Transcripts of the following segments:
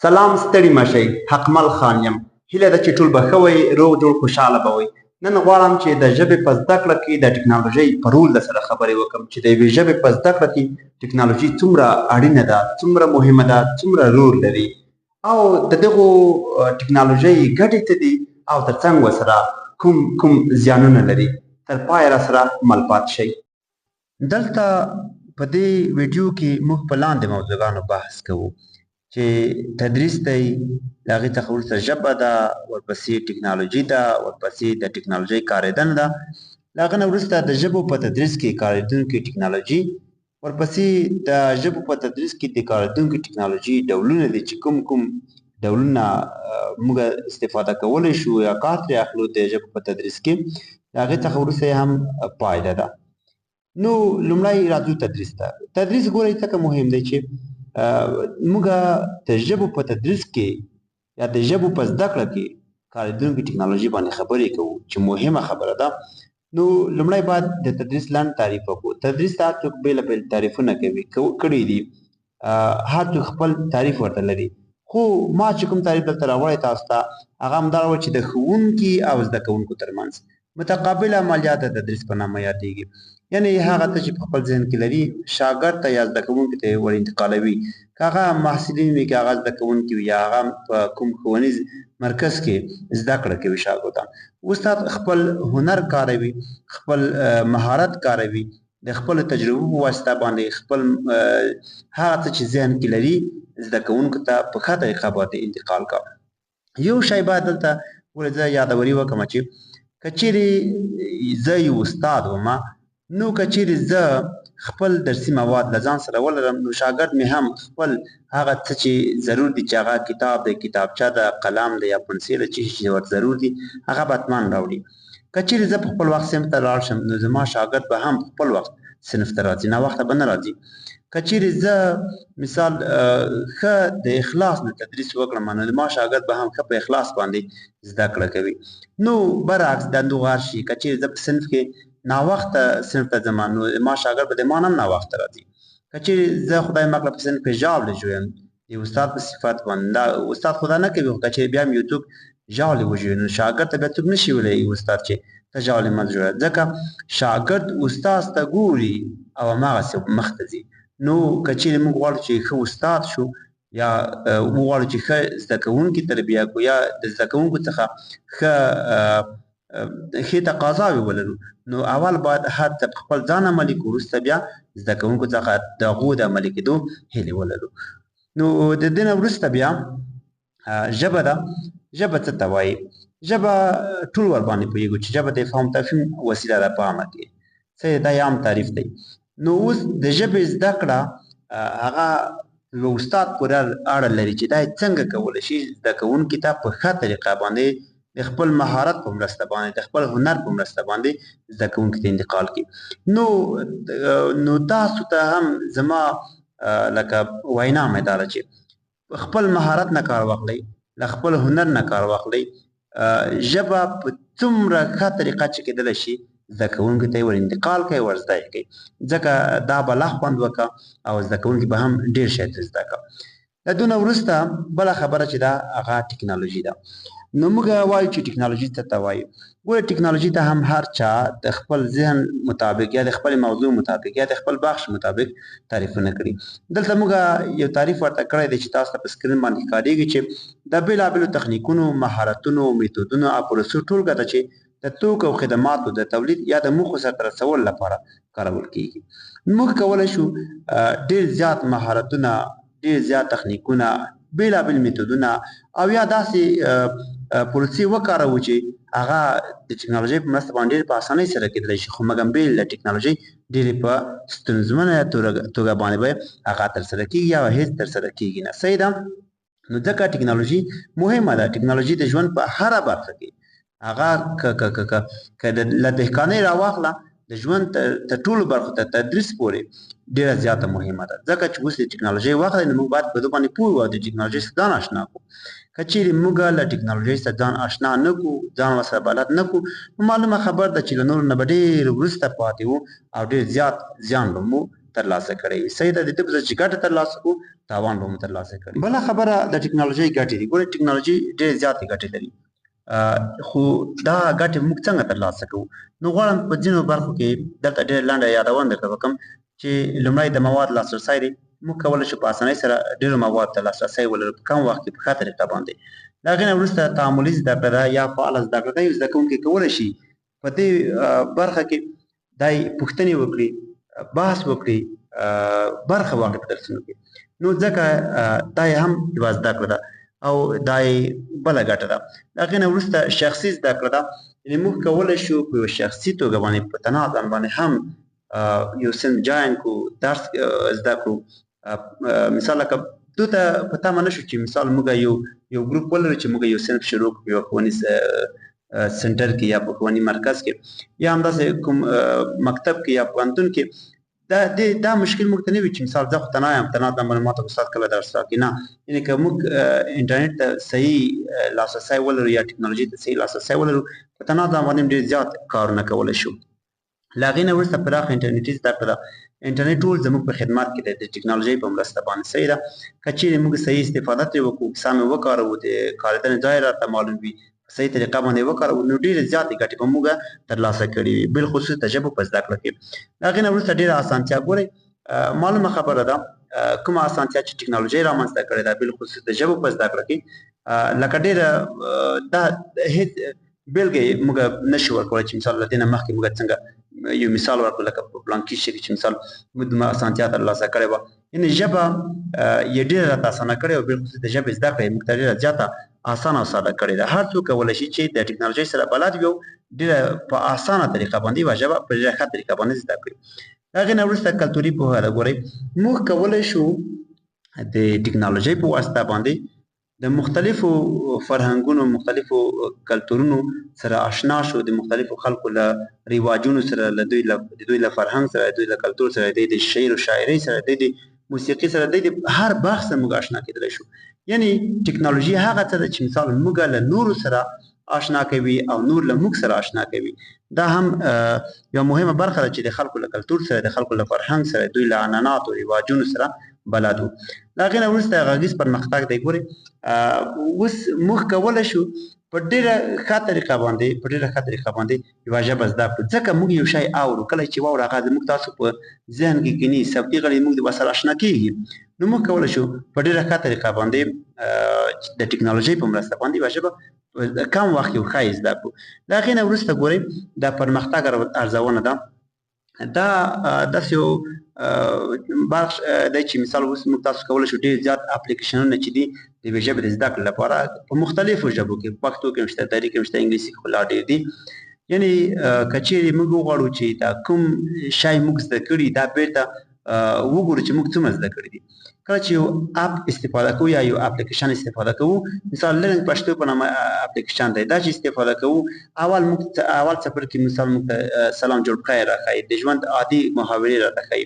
سلام ستړي مشئ حقمل خان یم هیله ده چې ټول به ښه وئ روغ جوړ خوشحاله به وئ نن غواړم چې د ژبې په زده کړه کې د ټکنالوژۍ په رول درسره خبرې وکړم چې د یوې ژبې په زده کړه کې ټکنالوژي څومره اړینه ده څومره مهمه ده څومره رول لري او د دغو ټکنالوژۍ ګټې څه دي او ترڅنګ ورسره کوم زیانونه لري تر پایه راسره مل پاتې شئ دلته په دې ویډیو کې موږ په لاندې موضوعګانو بحث کوو چې تدریس دی د هغې څخه وروسته ژبه ده ورپسې ټکنالوژي ده ورپسې د ټکنالوژۍ کارېدنه ده له هغه نه وروسته د ژبو په تدریس کې کارېدونکې ټکنالوژي ورپسې د ژبو په تدریس کې د کارېدونکې ټکنالوژي ډولونه دي چې کوم ډولونه موږ استفاده کولی شو یا کار ترې اخلو د ژبو په تدریس کې د هغې څخه وروسته هم پایله ده نو لومړی راځو تدریس ته تدریس ګورئ ځکه مهم دی چې موږ د ژبو په تدریس کې یا د ژبو په زده کړه کې کارېدونکې ټکنالوژي باندې خبرې کوو چې مهمه خبره ده نو لومړی باید د تدریس لنډ تعریف وکړو تدریس ته هر څوک بېلابېل تعریفونه کړي دي هر څوک خپل تعریف ورته لري خو ما چې کوم تعریف دلته راوړی تاسو ته هغه همدا ډول چې د ښوونکي او زده کوونکو ترمنځ متقابل عملیات د تدریس په نامه یادېږي یعنې هغه ته چې په خپل ذهن کې لري شاګرد ته یا زده کوونکي ته ور انتقالوي که هغه محصلین وي که هغه زده کوونکي وي یا هغه په کوم ښوونیز مرکز کې زده کړه کوي شاګردان استاد خپل هنر کاروي خپل مهارت کاروي د خپلو تجربو په واسطه باندې خپل هغه څه چې ذهن کې لري زده کوونکو ته په ښه طریقه باندې انتقال کوي یو شی باید دلته ولې زه یادوري وکړم چې که چیرې زه یو استاد ومه نو که چیرې زه خپل درسي مواد له ځان سره ولرم نو شاګرد مې هم خپل هغه څه چې ضرور دي چې هغه کتاب دی کتابچه ده قلم دی یا پنسل چې ورته ضرور دي هغه به حتما راوړي که چیرې زه په خپل وخت صنف ته لاړ شم نو زما شاګرد به هم خپل وخت صنف ته راځي ناوخته به نه راځي که چیرې زه مثال ښه د اخلاص نه تدریس وکړم نو زما شاګرد به هم ښه په اخلاص باندې زده کړه کوي نو برعکس دندو غار شي که چیرې زه په صنف کې ناوخته صنف ته ځم نو ما شاګرد به د ما نه هم ناوخته راځي که چیرې زه خدای مکړه په صنف کې ژاولې جوړیم د استاد په صفت باندې دا استاد خدا نه کوي خو که چیرې بیا هم یو څوک ژاولې وژوي نو شاګرد ته بیا څوک نه شي ویلی استاد چې ته ژاولې مه جوړه ځکه شاګرد استاد ته ګوري او هماغسې مخ ته ځي نو که چیرې موږ غواړو چې ښه استاد شو یا وغواړو چې ښه زده کوونکي تربیه کړو یا د زده کوونکو څخه ښې تقاضاوې ولرو نو اول باید هر څه په خپل ځان عملي کړو وروسته بیا زده کوونکو څخه د هغو د عملي کېدو هیلې ولرو نو د دې نه وروسته بیا ژبه ده ژبه څه ته وایي ژبه ټول ورباندې پوهېږو چې ژبه د فهم تفهیم وسیله ده په عامه کې څه دا یو عام تعریف دی نو اوس د ژبې زده کړه هغه یو استاد پورې اړه لري چې دا څنګه کولی شي زده کوونکي ته په ښه طریقه باندې د خپل مهارت په مرسته باندې د خپل هنر په مرسته باندې زده کوونکي ته انتقال کړي نو تاسو ته هم زما لکه وینا مې دا ده چې خپل مهارت نه کار واخلئ له خپل هنر نه کار واخلئ ژبه په څومره ښه طریقه چې کېدلی شي زده کوونکي ته یې ور انتقال کوي ور زده یې کوي ځکه دا به لا خوند وکړه او زده کوونکي به هم ډېر شی ترې زده کړه له دونه وروسته بله خبره چې ده هغه ټکنالوژي ده نو موږ وایو چې ټکنالوژي څه ته وایو ګوره ټکنالوژي ته هم هر چا د خپل ذهن مطابق یا د خپل موضوع مطابق یا د خپل بخش مطابق تعریفونه کړي دلته موږ یو تعریف ورته کړی دی چې تاسو ته په سکرین باندې ښکارېږي چې د بېلابېلو تخنیکونو مهارتونو میتودونو او پروسو ټولګه ده چې د توکو او خدماتو د تولید یا د موخو سرته رسولو لپاره کارول کېږي موږ کولی شو ډېر زیات مهارتونه ډېر زیات تخنیکونه بېلابېل میتودونه او یا داسې پروسې وکاروو چې هغه د ټکنالوژۍ په مرسته باندې ډېر په اسانۍ سره کېدلی شي خو مګم بې له ټکنالوژۍ ډېرې په ستونزمنه توګه باندې به هغه ترسره کېږي یا هېڅ ترسره کېږي نه صحیح ده نو ځکه ټکنالوژي مهمه ده ټکنالوژي د ژوند په هره برخه کې هغه که له دهقانۍ راواخله د ژوند تر ټولو برخو ته تدریس پورې ډېره زیاته مهمه ده ځکه چې اوس د ټکنالوژۍ وخت دی نو موږ باید په دې باندې پوه او د ټکنالوژۍ سره ځان اشنا کړو که چیرې موږ له ټکنالوژۍ سره ځان اشنا نه کړو ځان ورسره بلد نه کړو نو معلومه خبر ده چې له نورو نه به ډېر وروسته پاتې وو او ډېر زیات زیان به مو ترلاسه کړی وي. صحیح ده، د ده په ځای چې ګټه ترلاسه کړو تاوان به مو ترلاسه کړي. بله خبره د ټکنالوژۍ ګټې دي. ګورئ ټکنالوژي ډېرې زیاتې ګټې لري، خو دا ګټې موږ څنګه ترلاسه کوو؟ نو غواړم په ځینو برخو کې دلته ډېره لنډه یادونه درته وکړم چې لومړی د مواد لاسرسی دی. موږ کولی شو په اسانۍ سره ډېرو موادو ته لاسرسی ولرو په کم وخت کې په ښه طریقه باندې. د هغې نه وروسته تعاملي زده کړه ده یا فعاله زده کړه ده. یو زده کوونکی کولی شي په دې برخه کې دی پوښتنې وکړي، بحث وکړي، برخه واخلي په درسونو کې. نو ځکه دا یې هم یوه زده کړه ده او دا یې بله ګټه ده. د هغې نه وروسته شخصي زده کړه ده. یعنې موږ کولی شو په یوه شخصي توګه باندې په تنها ځان باندې هم یو صنف جاین کړو، درس زده کړو. مثال لکه دو ته په تمه نه شو چې مثال موږ یو ګروپ ولرو چې موږ یو صنف شروع کړو په یوه ښوونیز سنټر کې یا په ښووني مرکز کې یا همداسې کوم مکتب کې یا پوهنتون کې. دا مشکل موږ ته نه وي چې مثال زه خو تنها یم، تنها د معلوماتو استاد کله درس راکړي. نه، یعنې که موږ انټرنیټ ته صحیح لاسرسی ولرو یا ټکنالوژي ته صحیح لاسرسی ولرو په تنها ځان باندې ډېر زیات کارونه کولی شو. له هغې نه وروسته پراخه انټرنیټي زده کړه ده. انټرنیټ ټول زموږ په خدمت کې دی د ټکنالوژۍ په مرسته باندې. صحیح ده، که چیرې موږ صحیح استفاده ترې وکړو، سم یې وکاروو، د کارېدنې ځای راته معلوم وي، په صحیح طریقه باندې وکاروو، نو ډېرې زیاتې ګټې به موږ ترلاسه کړي وي، بالخصوص د ژبو په زده کړه کې. له هغې نه وروسته ډېره اسانتیا. ګورئ معلومه خبره ده کومه اسانتیا چې ټکنالوژۍ رامنځته کړې ده بالخصوص د ژبو په زده کړه کې، لکه ډېره دا هېڅ بېلګه یې موږ نشو ورکولی چې مثال له دې نه مخکې موږ څنګه یو مثال ورکړو لکه په پلانکي شي کې چې مثال موږ دومره اسانتیا ترلاسه کړې وه. یعنې ژبه یې ډېره راته اسانه کړې او بالخصوص د ژبې زده کړه یې موږ ته ډېره زیاته اسانه او ساده کړې ده. هر څوک کولی شي چې د ټکنالوژۍ سره بلد وي او ډېره په اسانه طریقه باندې یوه ژبه په ډېره ښه طریقه باندې زده کړي. د هغې نه وروسته کلتوري پوهه ده. ګورئ موږ کولی شو د ټکنالوژۍ په واسطه باندې د مختلفو فرهنګونو، مختلفو کلتورونو سره آشنا شو، د مختلفو خلکو له رواجونو سره، د دوی له فرهنګ سره، د دوی له کلتور سره، د شعر و شاعرۍ سره، د موسیقي سره، د هر بحث سره موږ آشنا کېدلی شو. یعنې ټکنالوژي هغه څه ده چې مثال موږ له نورو سره آشنا کوي او نور له موږ سره آشنا کوي. دا هم یوه مهمه برخه ده چې د خلکو له کلتور سره، د خلکو له فرهنګ سره، دوی له عنعناتو رواجونو سره بلد وو. له هغې نه وروسته غږیز پرمختګ دی. ګورئ اوس موږ کولی شو په ډېره ښه طریقه باندې یوه ژبه زده کړو، ځکه موږ یو شی اورو، کله چې واورو هغه زموږ تاسو په ذهن کې کیني، صوتي غړي موږ ورسره آشنا کېږي. نو موږ کولی شو په ډېره ښه طریقه باندې د ټکنالوژۍ په مرسته باندې یوه ژبه کم وخت کې ښه یې زده کړو. له هغې نه وروسته ګورئ د پرمختګ ارزونه ده. دا داسې یو بخش دی چې مثال اوس موږ تاسو کولی شو ډېر زیات اپلیکیشنونه چې دي د یوې ژبې د زده کړې لپاره په مختلفو ژبو کې، پښتو کې هم شته، دري کې هم شته، انګلیسي کې خو لا ډېر دي. یعنې که چیرې موږ وغواړو چې دا کوم شی موږ زده کړي دا بېرته وګورو چې موږ څومره زده کړي دي. کله چې یو اپ استفاده کوو یا یو اپلیکیشن استفاده کوو، مثال لرنګ پښتو په نامه اپلیکیشن دی، دا چې استفاده کوو اول څپرکي کې مثال موږ ته سلام جوړ پخیر راښایي، د ژوند عادي محاورې راته ښایي.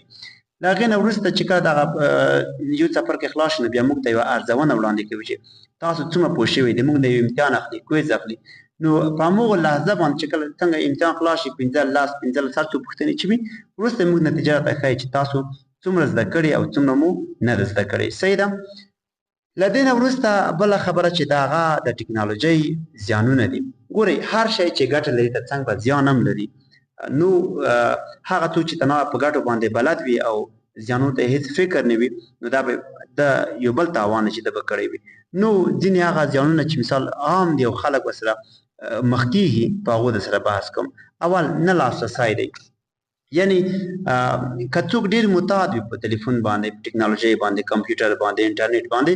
له هغې نه وروسته چې کله دغه یو څپرکی خلاص شي نو بیا موږ ته یوه ارزونه وړاندې کوي چې تاسو څومره پوه شوي دي. موږ د یو امتحان اخلي، کویز اخلي. نو په هماغه لحظه باندې چې کله څنګه امتحان خلاص شي 15 هر څو پوښتنې چې وي وروسته موږ نتیجه راته ښایي چې تاسو څومره زده کړي او څومره مو نه ده زده کړې. صحیح ده. له دې نه وروسته بله خبره چې د هغه د ټکنالوژۍ زیانونه دي. ګورئ هر شی چې ګټه لري تر څنګ به زیان هم لري. نو هغه څوک چې تنها په ګټو باندې بلد وي او زیانونو ته هېڅ فکر نه وي نو دا به د یو بل تاوان چې ده به کړی وي. نو ځینې هغه زیانونه چې مثال عام دي او خلک ورسره مخ کېږي په هغو د سره بحث کوم. اول نه لاسرسی دی. یعنی که څوک ډېر معتاد وي په تلیفون باندې، په ټکنالوژۍ باندې، کمپیوټر باندې، انټرنیټ باندې،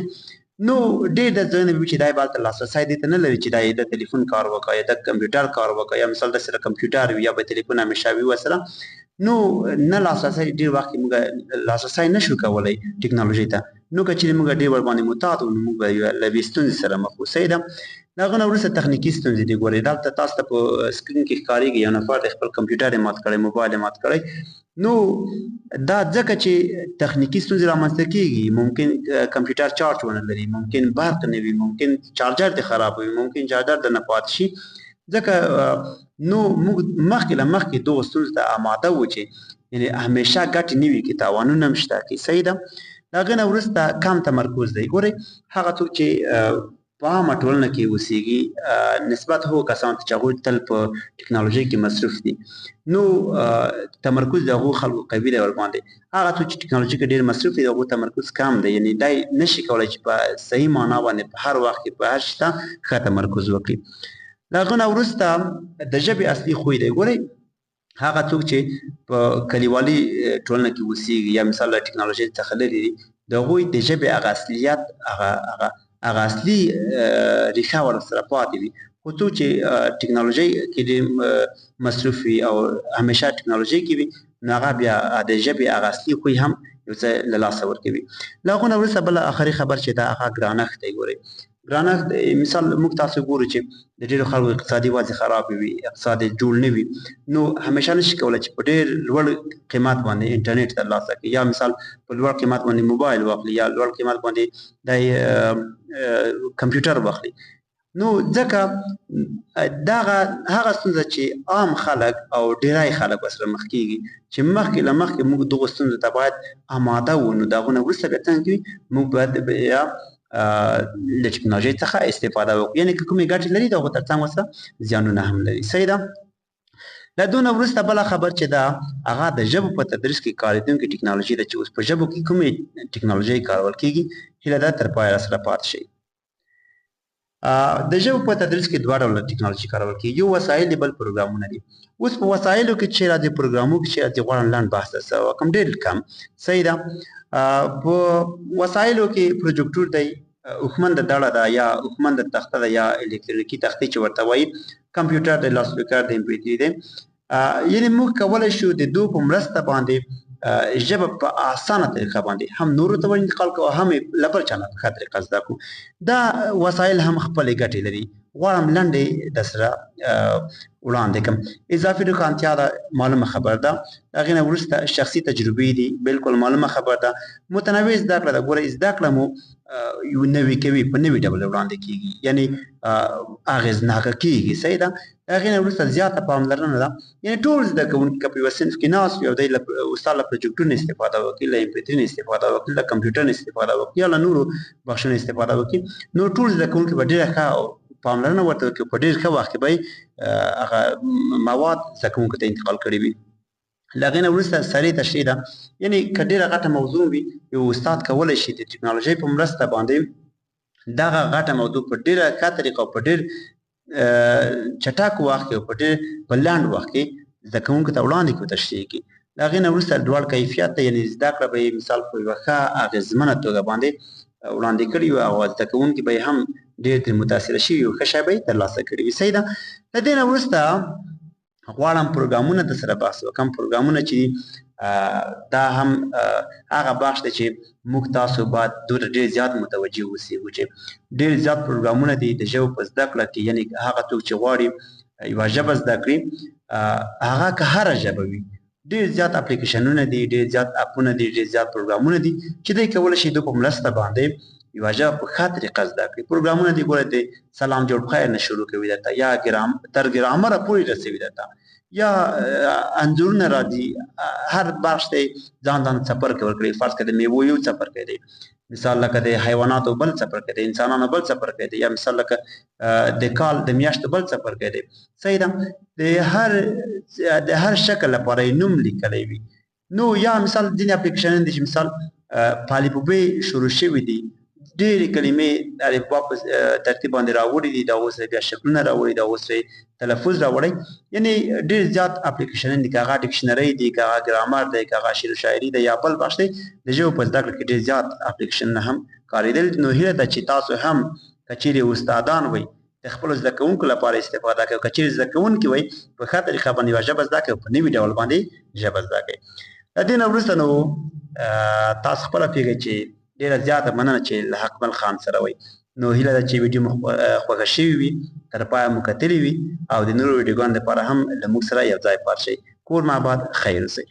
نو ډېر د ځای نه وي چې دا یې هلته لاسرسی دې ته نه لري چې دا یې د تلیفون کار وکړه یا د کمپیوټر کار وکړه یا مثال د سره کمپیوټر وي یا به تلیفون همیشه وي ورسره. نو نه لاسرسی ډېر وخت کې موږ لاسرسی نشو کولی ټکنالوژۍ ته. نو که چېرې موږ ډېر ورباندې معتاد وو نو موږ به له یوې ستونزې سره مخ وو. صحیح ده. له هغه نه وروسته تخنیکي ستونزې دي. ګورئ دلته تاسو ته په سکرین کې ښکارېږي یو نفر دی خپل کمپیوټر یې مات کړی، موبایل یې مات کړی. نو دا ځکه چې تخنیکي ستونزې رامنځته کېږي، ممکن کمپیوټر چارج ونه لري، ممکن برق نه وي، ممکن چارجر دې خراب وي، ممکن چارجر د نه پاتې شي. ځکه نو موږ مخکې له مخکې دغو ستونزو ته آماده وو چې یعنی همیشه ګټې نه وي کې تاوانونه هم شته کې. صحیح ده. د هغې نه وروسته کم تمرکز دی. ګورئ هغه څوک چې په عامه ټولنه کې اوسېږي نسبت هغو کسانو ته چې هغوی تل په ټکنالوژۍ کې مصروف دي نو تمرکز د هغو خلکو قوي دی ورباندې. هغه څوک چې ټکنالوژۍ کې ډېر مصروف دي د هغو تمرکز کم دی، یعنی دی نشي کولی چې په صحیح معنا باندې په هر وخت کې په هر شي ته ښه تمرکز وکړي. د هغه نه وروسته د ژبې اصلي خوی دی. ګورئ هغه څوک چې په کلیوالي ټولنه کې اوسېږي یا مثال له ټکنالوژۍ څخه لرې دي د هغوی د ژبې هغه اصلیت هغه اصلي ریښه ورسره پاتې وي. خو څوک چې ټکنالوژۍ کې ډېر مصروف وي او همیشه ټکنالوژۍ کې وي نو هغه بیا د ژبې هغه اصلي خوی هم یو څه له لاسه ورکوي. له هغو نه وروسته بله آخري خبر چې دا هغه ګرانښت دی. ګورئ ګرانښت مثال موږ تاسو ګورو چې د ډېرو خلکو اقتصادي وضع خراب وي، اقتصاد یې جوړ نه وي نو همیشه نشي کولی چې په ډېر لوړ قیمت باندې انټرنیټ ترلاسه کړي یا مثال په لوړ قیمت باندې موبایل واخلي یا لوړ قیمت باندې د کمپیوټر واخلي. نو ځکه دغه هغه ستونزه چې عام خلک او ډیری خلک ورسره مخ کېږي چې مخکې له مخکې موږ دغو ستونزو ته باید اماده وو نو د هغو نه وروسته بیا څنګه کوي موږ باید بیا له ټکنالوژۍ څخه استفاده وکړو. یعنې که کومې ګټې لري د هغو تر څنګ ورسره زیانونه هم لري. صحیح ده. له دونه وروسته بله خبر چې دا هغه د ژبو په تدریس کې کارېدونکې ټکنالوژي ده چې اوس په ژبو کې کومې ټکنالوژۍ کارول کېږي هیله ده تر پایه راسره پاتې شئ. د ژبو په تدریس کې دوه ډوله ټکنالوژي کارول کېږي، یو وسایل دي بل پروګرامونه دي. اوس په وسایلو کې چې راځي پروګرامونو کې چې راځي غواړم لنډ بحث درسره وکړم ډېر کم. صحیح ده. په وسایلو کې پروجیکټور دی، هوښمنده دړه ده یا هوښمنده تخته ده یا الکترونیکي تختې چې ورته وایي، کمپیوټر دی، لاسپیکر دی، MP3 دی. یعنې موږ کولی شو د دوی په مرسته باندې ژبه په اسانه طریقه باندې هم نورو ته ورانتقال کړو هم یې له بل چا نه په ښه طریقه زده کړو. دا وسایل هم خپلې ګټې لري. غواړم لنډې درسره وړاندې کړم. اضافي روښانتیا ده معلومه خبر ده. د هغې نه وروسته شخصي تجربې دي بالکل معلومه خبر ده. متنوع زده کړه ده. ګورئ زده کړه مو یو نوي کوي په نوي ډول وړاندې کېږي یعنې اغېزناکه کېږي. صحیح ده. د هغې نه وروسته زیاته پاملرنه ده. یعنې ټول زده کوونکي که په یوه صنف کې ناست وي او دی له استاد له پروجیکټور نه استفاده وکړي، له MP3 نه استفاده وکړي، له کمپیوټر نه استفاده وکړي یا له نورو بخشونو استفاده وکړي نو ټول زده کوونکي به ډېره ښه پاملرنه ورته وکړي. په ډېر ښه وخت کې به یې هغه مواد زده کوونکو ته انتقال کړي وي. له هغې نه وروسته سریع تشریح ده. یعنې که ډېره غټه موضوع وي یو استاد کولی شي د ټکنالوژۍ په مرسته باندې دغه غټه موضوع په ډېره ښه طریقه او په ډېر چټک وخت کې او په ډېر په لنډ وخت کې زده کوونکو ته وړاندې کړي او تشریح کړي. له هغې نه وروسته لوړ کیفیت ته یعنې زده کړه به یې مثال په یوه ښه اغېزمنه توګه باندې وړاندې کړي وي او زده کوونکي به یې هم ډېر ترې متاثره شوي وي، ښه شی به یې ترلاسه کړي وي. صحیح ده. له دې نه وروسته غواړم پروګرامونه در سره بحث وکړم. پروګرامونه چې دا هم هغه بخش دی چې موږ تاسو باید دوی ډېر زیات متوجه اوسېږو چې ډېر زیات پروګرامونه دي د ژبو په زده کړه کې. یعنې هغه څوک چې غواړي یوه ژبه زده کړي هغه که هره ژبه وي ډېر زیات اپلیکیشنونه دي، ډېر زیات اپونه دي، ډېر زیات پروګرامونه دي چې دوی کولی شي دوی په مرسته باندې یوه ژبه په ښه طریقه زده کړي. پروګرامونه دي ګوره د سلام جوړ بخیر نه شروع کوي درته یا تر ګرامره پورې رسوي درته یا انځورونه راځي. هر بخش ته ځان ځان څپرکی ورکړي. فرض کړه د میوو یو څپرکی دی، مثال لکه د حیواناتو بل څپرکی دی، انسانانو بل څپرکی دی، یا مثال لکه د کال د میاشتو بل څپرکی دی. صحیح ده. د هر شکل لپاره یې نوم لیکلی وي. نو یا مثال ځینې اپلیکیشنونه دي چې مثال په الفبې شروع شوي دي، ډېرې کلمې د الفبا په ترتیب باندې راوړي دي، د هغو سره بیا شکلونه راوړي، د هغو سره تلفظ راوړی. یعنې ډېر زیات اپلیکیشنونه دي، که هغه ډکشنرۍ دي، که هغه ګرامر دی، که هغه شعر و شاعري دی یا بل بخش دی. د ژبو په زده کړه کې ډېر زیات اپلیکیشنونه هم کارېدل. نو هیله ده چې تاسو هم که چیرې استادان وئ د خپلو زده کوونکو لپاره استفاده کوئ، که چیرې زده کوونکي وئ په ښه طریقه باندې یوه ژبه زده کړئ، په نوي ډول باندې ژبه زده کړئ. له دې نه وروسته نو تاسو خپله پوهېږئ چې ډېره زیاته مننه چې له حقمل خان سره وئ. نو هیله ده چې ویډیو مو خوښه شوې وي، تر پایه مو کتلې وي او د نورو ویډیوګانو لپاره هم له موږ سره یو ځای پاتې شئ. کور ماباد خیر اوسئ.